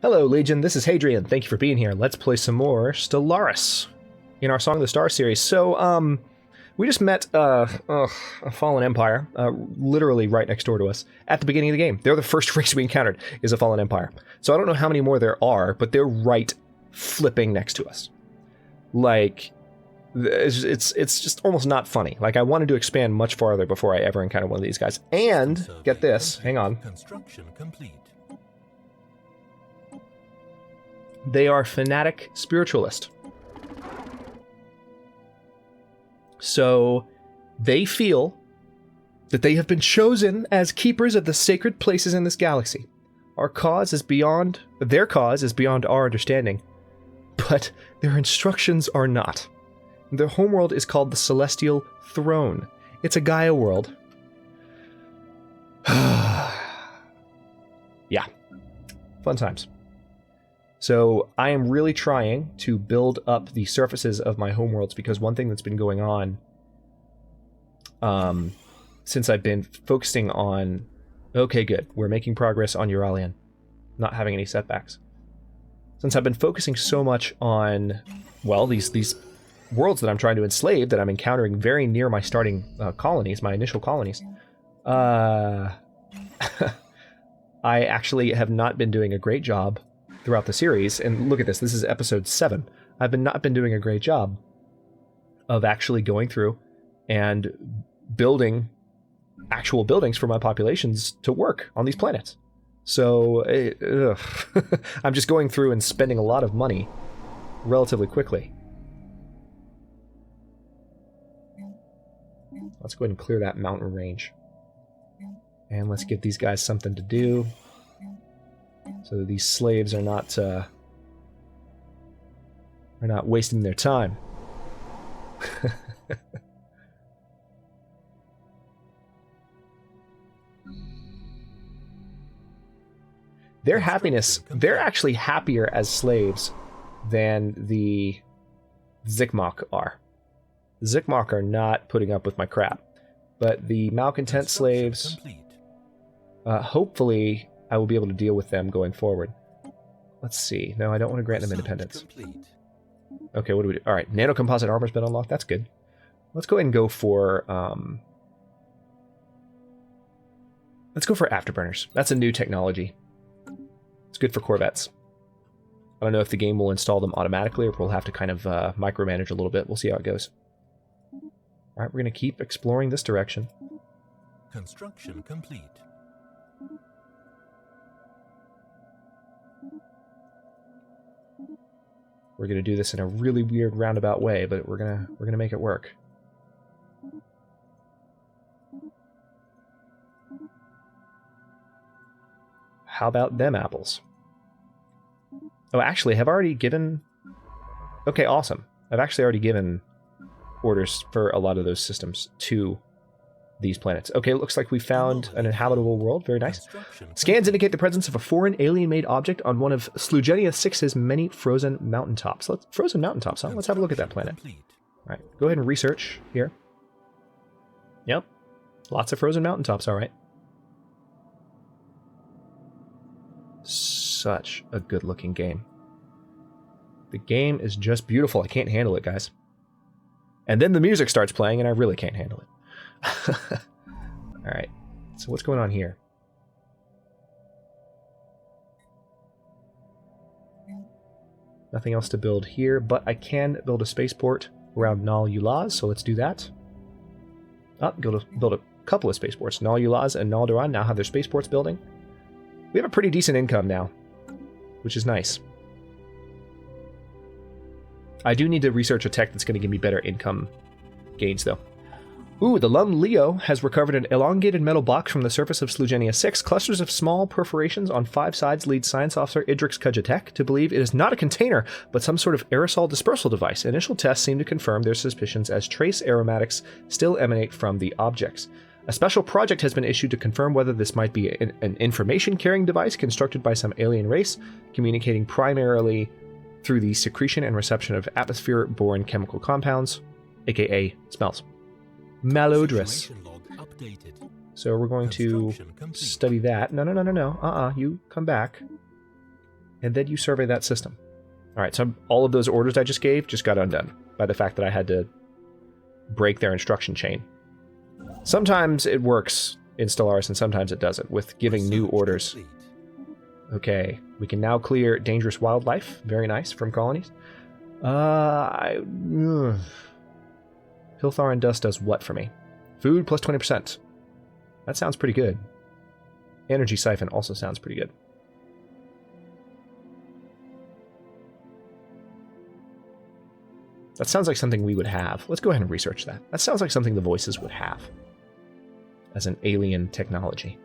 Hello, Legion. This is Hadrian. Thank you for being here. Let's play some more Stellaris in our Song of the Stars series. So, we just met a fallen empire, literally right next door to us at the beginning of the game. They're the first race we encountered is a fallen empire. So I don't know how many more there are, but they're right flipping next to us. Like, it's just almost not funny. Like, I wanted to expand much farther before I ever encountered one of these guys. And get this, hang on. Construction complete. They are fanatic spiritualist. So they feel that they have been chosen as keepers of the sacred places in this galaxy. Their cause is beyond our understanding, but their instructions are not. Their homeworld is called the Celestial Throne. It's a Gaia world. Yeah. Fun times. So I am really trying to build up the surfaces of my homeworlds, because one thing that's been going on since I've been focusing on... Okay, good. We're making progress on Uralian. Not having any setbacks. Since I've been focusing so much on, well, these worlds that I'm trying to enslave, that I'm encountering very near my starting colonies, my initial colonies, I actually have not been doing a great job throughout the series. And look at this is episode 7. I've not been doing a great job of actually going through and building actual buildings for my populations to work on these planets. So I'm just going through and spending a lot of money relatively quickly. Let's go ahead and clear that mountain range. And let's give these guys something to do, so that these slaves are not wasting their time. Their happiness, they're actually happier as slaves than the Zikmok are. The Zikmok are not putting up with my crap. But the malcontent slaves, hopefully I will be able to deal with them going forward. Let's see. No, I don't want to grant them independence. Okay, what do we do? Alright, nanocomposite armor's been unlocked. That's good. Let's go ahead and go for... let's go for afterburners. That's a new technology. It's good for Corvettes. I don't know if the game will install them automatically, or we'll have to kind of micromanage a little bit. We'll see how it goes. Alright, we're going to keep exploring this direction. Construction complete. We're going to do this in a really weird roundabout way, but we're going to make it work. How about them apples? Oh, actually, I've already given... Okay, awesome. I've actually already given orders for a lot of those systems to these planets. Okay, it looks like we found an inhabitable world. Very nice. Scans indicate the presence of a foreign alien-made object on one of Slugenia 6's many frozen mountaintops. Frozen mountaintops, huh? Let's have a look at that planet. All right, go ahead and research here. Yep, lots of frozen mountaintops, all right. Such a good-looking game. The game is just beautiful. I can't handle it, guys. And then the music starts playing, and I really can't handle it. Alright, so what's going on here? Nothing else to build here, but I can build a spaceport around Nal Ulaz, so let's do that. Oh, build a couple of spaceports. Nal Ulaz and Nal Duran now have their spaceports building. We have a pretty decent income now, which is nice. I do need to research a tech that's going to give me better income gains, though. Ooh, the Lum Leo has recovered an elongated metal box from the surface of Slugenia 6. Clusters of small perforations on 5 sides lead Science Officer Idrix Kujatek to believe it is not a container, but some sort of aerosol dispersal device. Initial tests seem to confirm their suspicions, as trace aromatics still emanate from the objects. A special project has been issued to confirm whether this might be an information-carrying device constructed by some alien race, communicating primarily through the secretion and reception of atmosphere-borne chemical compounds, aka smells. Malodorous. So we're going to study that. No. You come back. and then you survey that system. All right, so all of those orders I just gave just got undone by the fact that I had to break their instruction chain. Sometimes it works in Stellaris, and sometimes it doesn't, with giving new orders. Complete. Okay, we can now clear dangerous wildlife. Very nice, from colonies. Pilthar and dust does what for me? Food plus 20%. That sounds pretty good. Energy siphon also sounds pretty good. That sounds like something we would have. Let's go ahead and research that. That sounds like something the voices would have as an alien technology.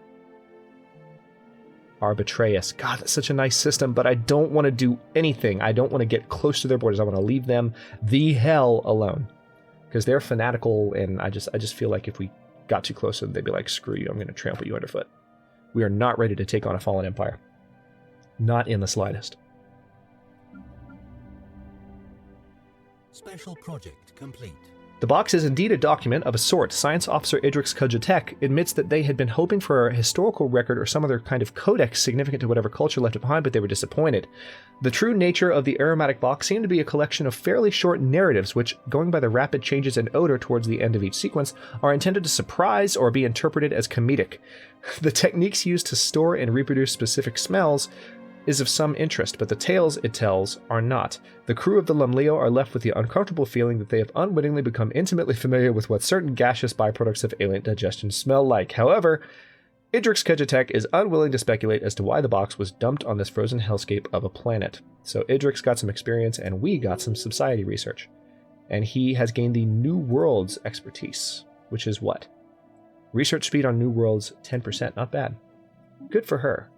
Arbitraeus. God, that's such a nice system, but I don't want to do anything. I don't want to get close to their borders. I want to leave them the hell alone. Because they're fanatical, and I just feel like if we got too close to them, they'd be like, screw you, I'm going to trample you underfoot. We are not ready to take on a fallen empire. Not in the slightest. Special project complete. The box is indeed a document of a sort. Science Officer Idrix Kudjatek admits that they had been hoping for a historical record or some other kind of codex significant to whatever culture left it behind, but they were disappointed. The true nature of the aromatic box seemed to be a collection of fairly short narratives, which, going by the rapid changes in odor towards the end of each sequence, are intended to surprise or be interpreted as comedic. The techniques used to store and reproduce specific smells is of some interest, but the tales it tells are not. The crew of the Lumleo are left with the uncomfortable feeling that they have unwittingly become intimately familiar with what certain gaseous byproducts of alien digestion smell like. However, Idrix Kudjatek is unwilling to speculate as to why the box was dumped on this frozen hellscape of a planet. So Idrix got some experience, and we got some society research. And he has gained the New Worlds expertise, which is what? Research speed on New Worlds, 10%. Not bad. Good for her.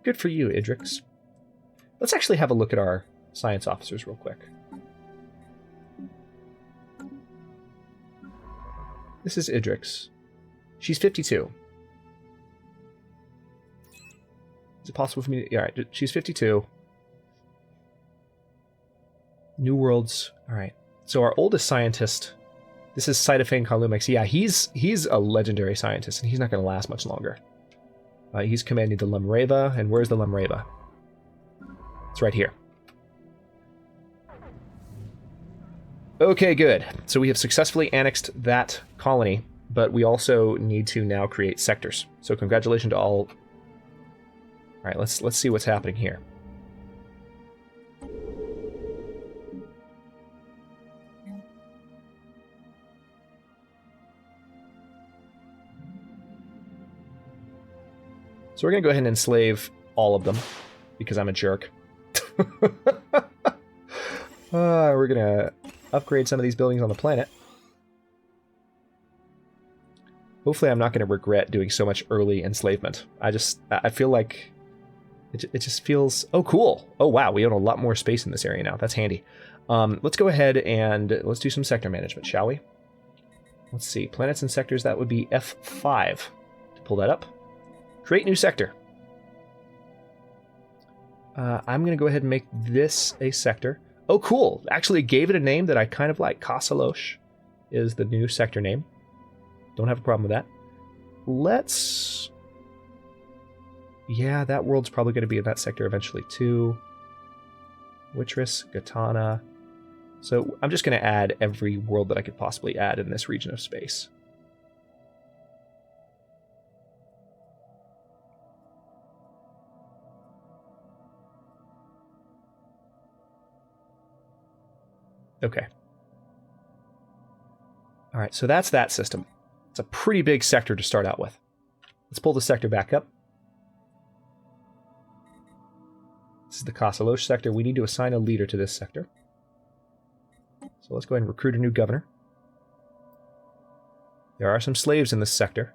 Good for you, Idrix. Let's actually have a look at our science officers real quick. This is Idrix. She's 52. Is it possible for me to... Yeah, all right, she's 52. New Worlds. All right. So our oldest scientist... This is Cytophane Kalumix. Yeah, he's a legendary scientist, and he's not going to last much longer. He's commanding the Lumreva, and where's the Lumreva? It's right here. Okay, good. So we have successfully annexed that colony, but we also need to now create sectors. So congratulations to all. All right, let's see what's happening here. So we're going to go ahead and enslave all of them, because I'm a jerk. We're going to upgrade some of these buildings on the planet. Hopefully I'm not going to regret doing so much early enslavement. I feel like it just feels... Oh, cool. Oh, wow, we own a lot more space in this area now. That's handy. Let's go ahead and let's do some sector management, shall we? Let's see. Planets and sectors, that would be F5 to pull that up. Create new sector. I'm going to go ahead and make this a sector. Oh, cool. Actually, gave it a name that I kind of like. Kasalosh is the new sector name. Don't have a problem with that. Let's... Yeah, that world's probably going to be in that sector eventually, too. Witris, Gatana. So I'm just going to add every world that I could possibly add in this region of space. Okay. All right, so that's that system. It's a pretty big sector to start out with. Let's pull the sector back up. This is the Kasalosh sector. We need to assign a leader to this sector. So let's go ahead and recruit a new governor. There are some slaves in this sector.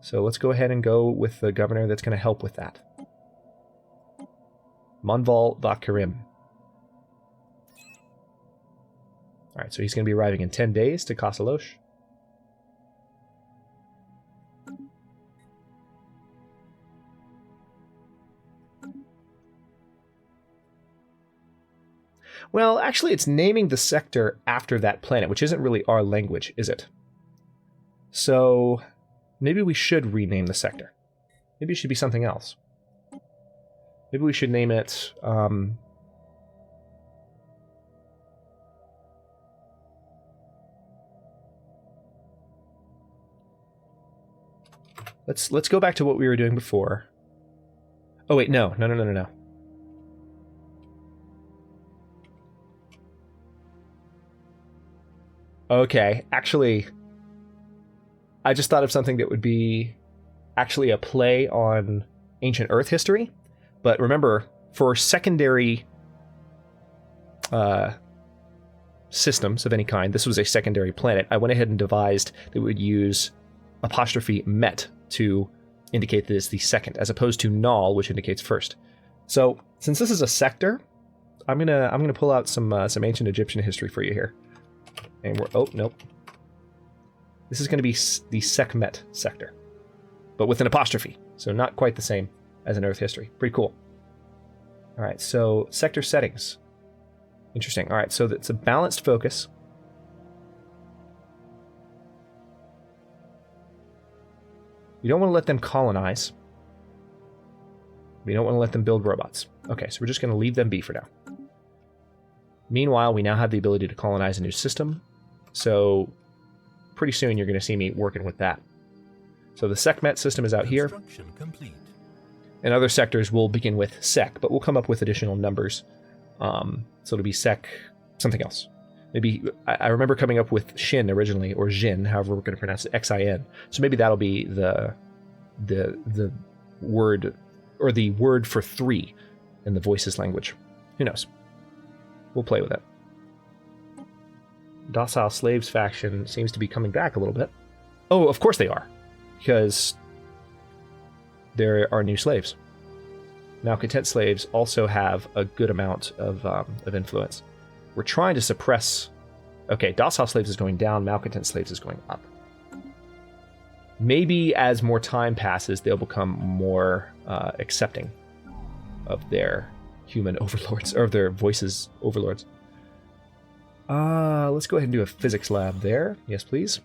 So let's go ahead and go with the governor that's going to help with that. Monval Vakarim. Alright, so he's going to be arriving in 10 days to Kasalosh. Well, actually, it's naming the sector after that planet, which isn't really our language, is it? So, maybe we should rename the sector. Maybe it should be something else. Maybe we should name it... Let's go back to what we were doing before. Oh wait, no. Okay, actually, I just thought of something that would be actually a play on ancient Earth history. But remember, for secondary systems of any kind, this was a secondary planet, I went ahead and devised that we would use apostrophe met to indicate that it's the second, as opposed to null, which indicates first. So, since this is a sector, I'm gonna pull out some ancient Egyptian history for you here. And oh nope, this is gonna be the Sekhmet sector, but with an apostrophe, so not quite the same as in Earth history. Pretty cool. All right, so sector settings. Interesting. All right, so it's a balanced focus. We don't want to let them colonize. We don't want to let them build robots. Okay, so we're just going to leave them be for now. Meanwhile, we now have the ability to colonize a new system. So pretty soon you're going to see me working with that. So the Sekhmet system is out here. Complete. And other sectors will begin with Sek, but we'll come up with additional numbers. So it'll be Sek something else. Maybe, I remember coming up with Shin originally, or Jin, however we're going to pronounce it, Xin. So maybe that'll be the word, or the word for 3 in the Voices language. Who knows? We'll play with it. Docile Slaves faction seems to be coming back a little bit. Oh, of course they are, because there are new slaves. Malcontent slaves also have a good amount of influence. We're trying to suppress... Okay, docile slaves is going down, malcontent slaves is going up. Maybe as more time passes, they'll become more accepting of their human overlords, or of their voices overlords. Let's go ahead and do a physics lab there. Yes, please.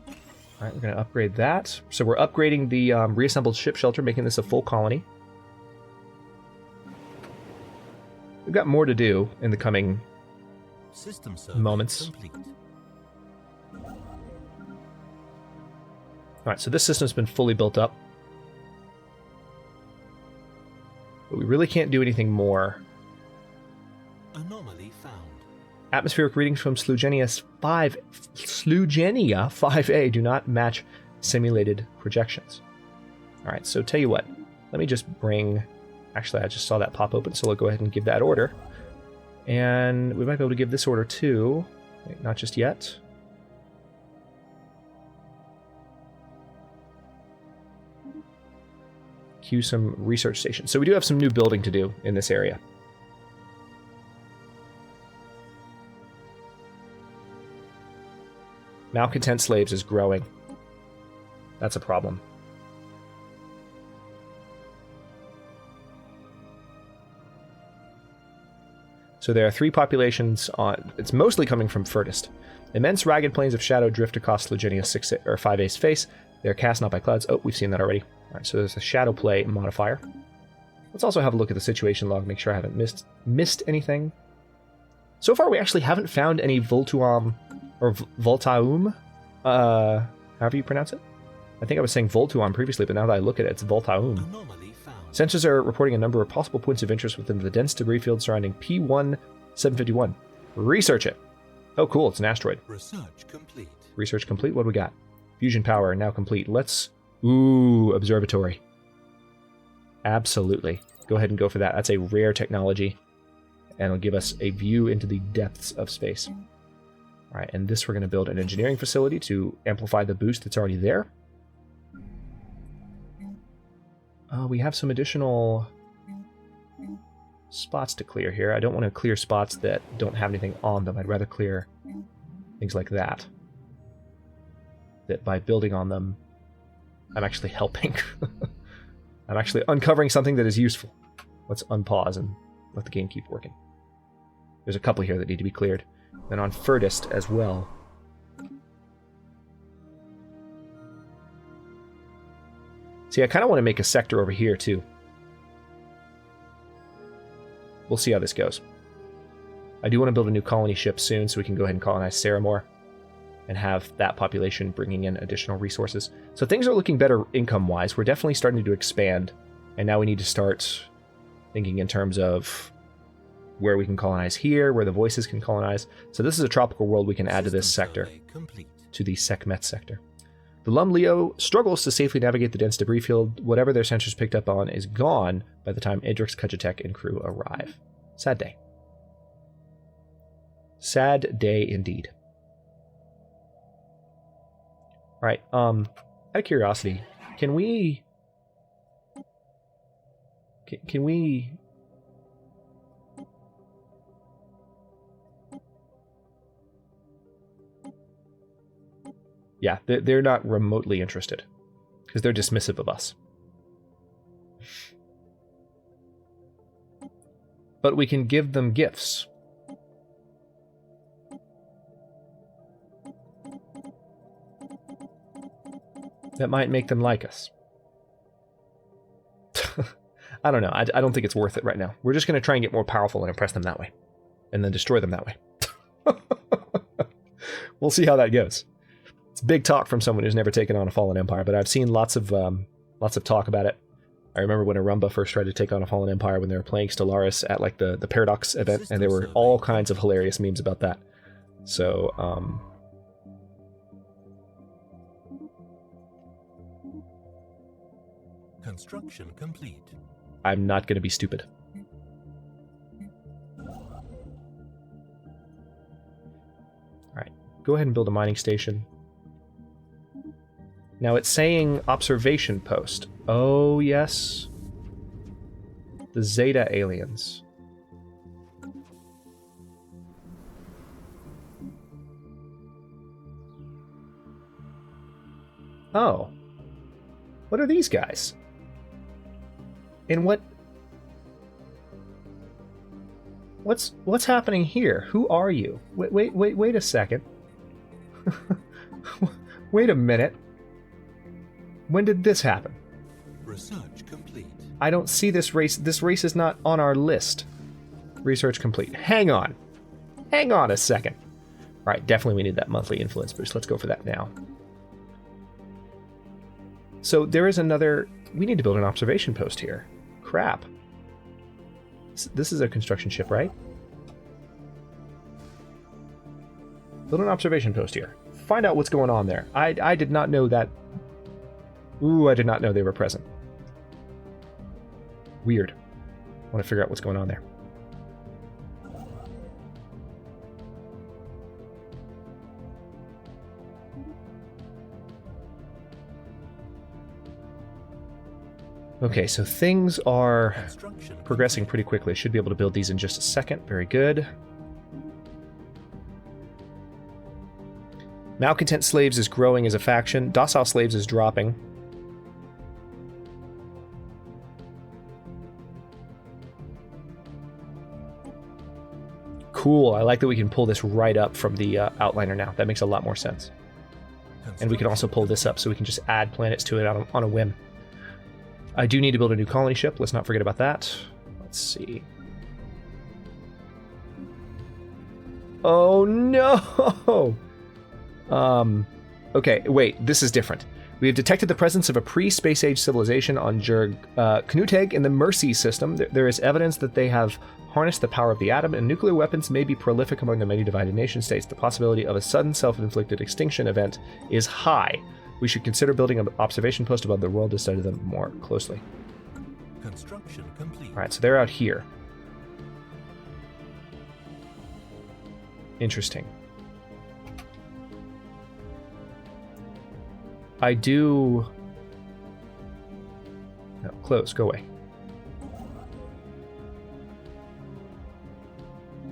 All right, we're going to upgrade that. So we're upgrading the reassembled ship shelter, making this a full colony. We've got more to do in the coming moments. Complete. All right, so this system's been fully built up. But we really can't do anything more. Anomaly found. Atmospheric readings from Slugenia 5A do not match simulated projections. All right, so tell you what. Let me just bring... Actually, I just saw that pop open, so I'll go ahead and give that order. And we might be able to give this order too. Wait, not just yet. Queue some research stations. So we do have some new building to do in this area. Malcontent slaves is growing. That's a problem. So there are 3 populations on... It's mostly coming from Furtist. Immense ragged plains of shadow drift across Slugenia 5A's face. They are cast not by clouds. Oh, we've seen that already. All right, so there's a shadow play modifier. Let's also have a look at the situation log, make sure I haven't missed anything. So far, we actually haven't found any Voltuum, or Voltaum, however you pronounce it. I think I was saying Voltuum previously, but now that I look at it, it's Voltaum. Anomaly found. Sensors are reporting a number of possible points of interest within the dense debris field surrounding P1751. Research it. Oh, cool, it's an asteroid. Research complete. Research complete, what do we got? Fusion power now complete. Let's... Ooh, observatory. Absolutely. Go ahead and go for that. That's a rare technology. And it'll give us a view into the depths of space. All right, and this we're going to build an engineering facility to amplify the boost that's already there. We have some additional spots to clear here. I don't want to clear spots that don't have anything on them. I'd rather clear things like that. That by building on them, I'm actually helping. I'm actually uncovering something that is useful. Let's unpause and let the game keep working. There's a couple here that need to be cleared. And on Furtist as well. See, I kind of want to make a sector over here too. We'll see how this goes. I do want to build a new colony ship soon so we can go ahead and colonize Saramore and have that population bringing in additional resources. So things are looking better income-wise. We're definitely starting to expand, and now we need to start thinking in terms of where we can colonize here, where the voices can colonize. So this is a tropical world we can add to this sector, to the Sekhmet sector. The Lum Leo struggles to safely navigate the dense debris field. Whatever their sensors picked up on is gone by the time Idrix, Kujatek, and crew arrive. Sad day. Sad day indeed. Alright, out of curiosity, can we... Can we... Yeah, they're not remotely interested, because they're dismissive of us. But we can give them gifts. That might make them like us. I don't know. I don't think it's worth it right now. We're just going to try and get more powerful and impress them that way. And then destroy them that way. We'll see how that goes. It's big talk from someone who's never taken on a fallen empire, but I've seen lots of talk about it. I remember when Arumba first tried to take on a fallen empire when they were playing Stellaris at like the Paradox event, and there were all kinds of hilarious memes about that. So, Construction complete. I'm not going to be stupid. Alright, go ahead and build a mining station. Now it's saying observation post. Oh, yes. The Zeta aliens. Oh. What are these guys? And what's happening here? Who are you? Wait a second. Wait a minute. When did this happen? Research complete. I don't see this race. This race is not on our list. Research complete. Hang on. Hang on a second. All right, definitely we need that monthly influence boost. Let's go for that now. So there is another... We need to build an observation post here. Crap. This is a construction ship, right? Build an observation post here. Find out what's going on there. I did not know that... Ooh, I did not know they were present. Weird. I want to figure out what's going on there. Okay, so things are progressing pretty quickly. Should be able to build these in just a second. Very good. Malcontent slaves is growing as a faction. Docile slaves is dropping. Cool, I like that we can pull this right up from the outliner now. That makes a lot more sense. And we can also pull this up so we can just add planets to it on a whim. I do need to build a new colony ship. Let's not forget about that. Let's see. Oh no! Okay, wait, this is different. We have detected the presence of a pre-space age civilization on Jurg Knuteg in the Mercy system. There is evidence that they have harnessed the power of the atom, and nuclear weapons may be prolific among the many divided nation states. The possibility of a sudden self-inflicted extinction event is high. We should consider building an observation post above the world to study them more closely. Construction complete. Alright, so they're out here. Interesting. I do... No, close, go away.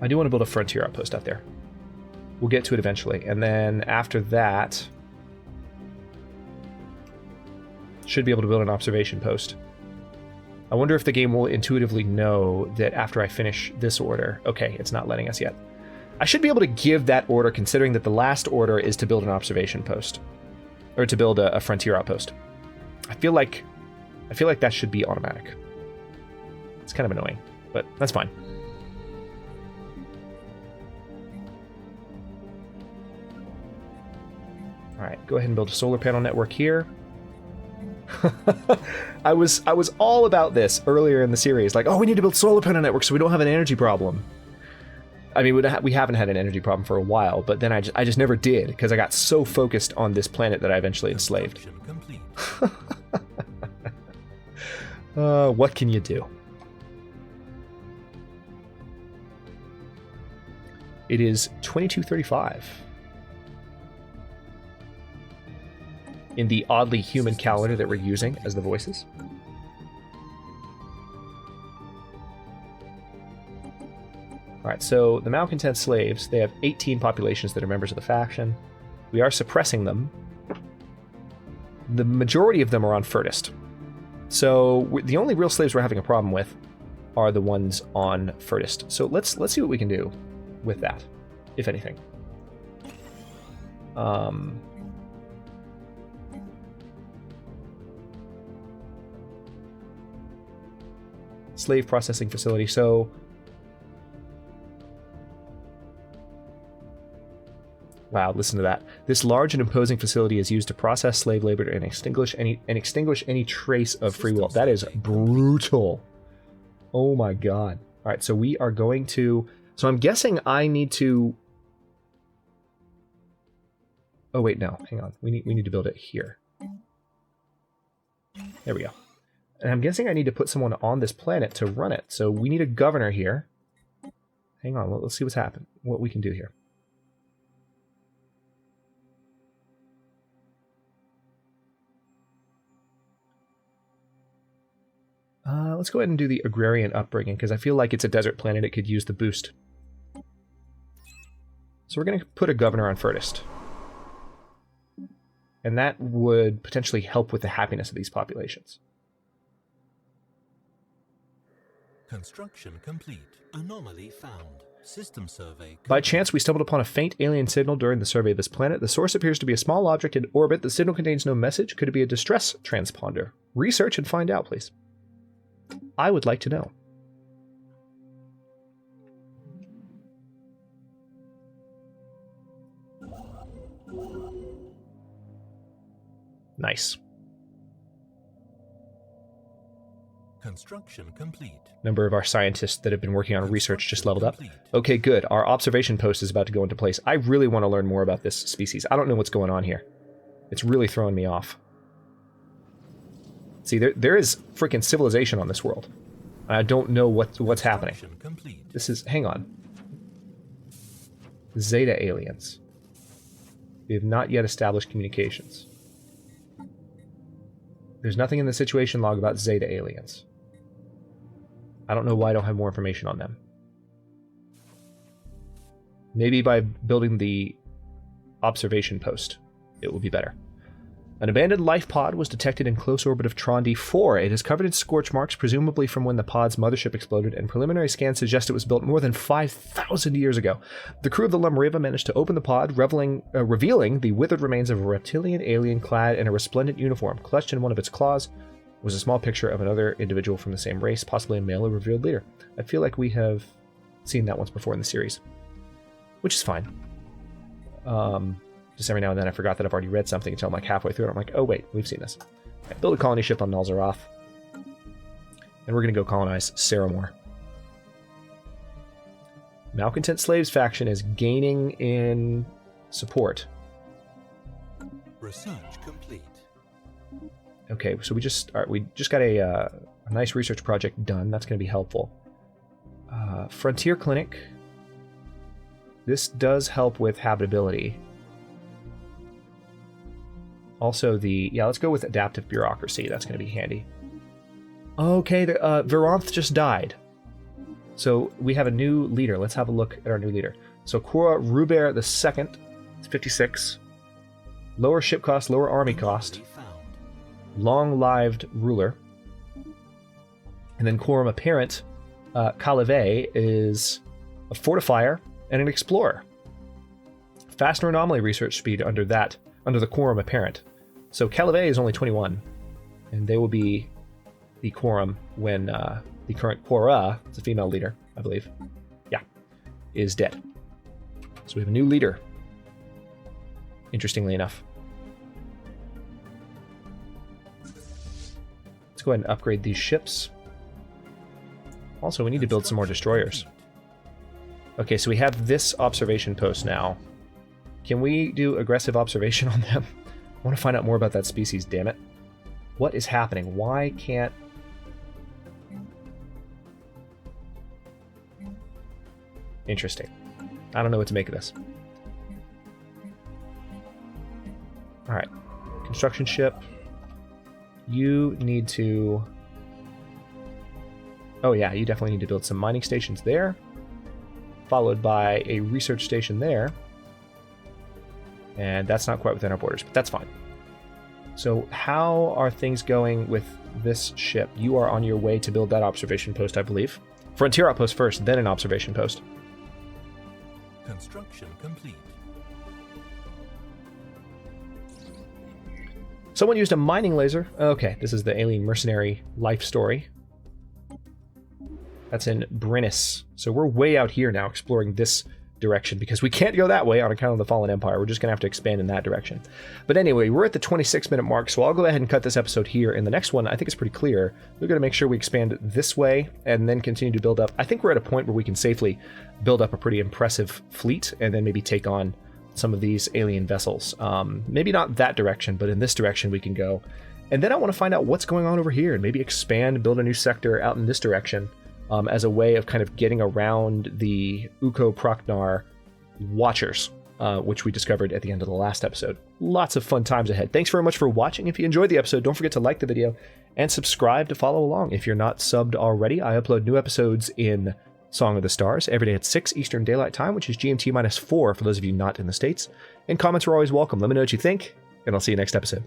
I do want to build a frontier outpost out there. We'll get to it eventually. And then after that... should be able to build an observation post. I wonder if the game will intuitively know that after I finish this order... Okay, it's not letting us yet. I should be able to give that order considering that the last order is to build an observation post. Or to build a frontier outpost. I feel like that should be automatic. It's kind of annoying, but that's fine. Go ahead and build a solar panel network here. I was all about this earlier in the series. Like, oh, we need to build solar panel networks so we don't have an energy problem. I mean, we haven't had an energy problem for a while, but then I just never did because I got so focused on this planet that I eventually enslaved. What can you do? It is 22:35 in the oddly human calendar that we're using as the voices. Alright, so the malcontent slaves, they have 18 populations that are members of the faction. We are suppressing them. The majority of them are on Furtist. So the only real slaves we're having a problem with are the ones on Furtist. So let's see what we can do with that, if anything. Slave processing facility. So wow, listen to that. This large and imposing facility is used to process slave labor and extinguish any trace of free will. That is brutal. Oh my god. All right, so we are going to... So I'm guessing I need to... Oh wait, no, hang on. We need to build it here. There we go. And I'm guessing I need to put someone on this planet to run it. So we need a governor here. Hang on, let's see what's happened. What we can do here. Let's go ahead and do the agrarian upbringing, because I feel like it's a desert planet. It could use the boost. So we're going to put a governor on Furtist. And that would potentially help with the happiness of these populations. Construction complete. Anomaly found. System survey complete. By chance, we stumbled upon a faint alien signal during the survey of this planet. The source appears to be a small object in orbit. The signal contains no message. Could it be a distress transponder? Research and find out, please. I would like to know. Nice. Construction complete. Number of our scientists that have been working on research just leveled up. Okay, good. Our observation post is about to go into place. I really want to learn more about this species. I don't know what's going on here. It's really throwing me off. See, there is freaking civilization on this world. I don't know what's happening. This is... Hang on. Zeta aliens. We have not yet established communications. There's nothing in the situation log about Zeta aliens. I don't know why I don't have more information on them. Maybe by building the observation post, it will be better. An abandoned life pod was detected in close orbit of Tron D4. It is covered in scorch marks, presumably from when the pod's mothership exploded, and preliminary scans suggest it was built more than 5,000 years ago. The crew of the Lumriva managed to open the pod, revealing the withered remains of a reptilian alien clad in a resplendent uniform. Clutched in one of its claws was a small picture of another individual from the same race, possibly a male or revealed leader. I feel like we have seen that once before in the series, which is fine. Just every now and then I forgot that I've already read something until I'm like halfway through it. I'm like, oh wait, we've seen this. Right, build a colony ship on Nalzaroth. And we're going to go colonize Saramore. Malcontent Slaves faction is gaining in support. Research complete. Okay, so we just got a nice research project done. That's going to be helpful. Frontier Clinic. This does help with habitability. Also let's go with adaptive bureaucracy. That's going to be handy. Okay, Veronth just died. So we have a new leader. Let's have a look at our new leader. So Cora Rubert II, it's 56. Lower ship cost, lower army cost. Long-lived ruler. And then Quorum Apparent, Calave is a fortifier and an explorer. Faster anomaly research speed under the Quorum Apparent. So Calave is only 21, and they will be the Quorum when the current Quora, it's a female leader, I believe, is dead. So we have a new leader, interestingly enough. go ahead and upgrade these ships. Also, we need to build some more destroyers. Okay, so we have this observation post now. Can we do aggressive observation on them? I want to find out more about that species, damn it. What is happening? Why can't... Interesting. I don't know what to make of this. Alright. Construction ship. You need to... Oh yeah, you definitely need to build some mining stations there. Followed by a research station there. And that's not quite within our borders, but that's fine. So how are things going with this ship? You are on your way to build that observation post, I believe. Frontier outpost first, then an observation post. Construction complete. Someone used a mining laser. Okay, this is the alien mercenary life story. That's in Brynnis. So we're way out here now exploring this direction because we can't go that way on account of the Fallen Empire. We're just going to have to expand in that direction. But anyway, we're at the 26-minute mark, so I'll go ahead and cut this episode here. In the next one, I think it's pretty clear. We're going to make sure we expand this way and then continue to build up. I think we're at a point where we can safely build up a pretty impressive fleet and then maybe take on some of these alien vessels. Maybe not that direction, but in this direction we can go. And then I want to find out what's going on over here and maybe expand, build a new sector out in this direction. As a way of kind of getting around the Uko Prochnar Watchers, which we discovered at the end of the last episode. Lots of fun times ahead. Thanks very much for watching. If you enjoyed the episode, don't forget to like the video and subscribe to follow along. If you're not subbed already, I upload new episodes in Song of the Stars every day at 6 Eastern Daylight Time, which is GMT -4 for those of you not in the States. And comments are always welcome. Let me know what you think, and I'll see you next episode.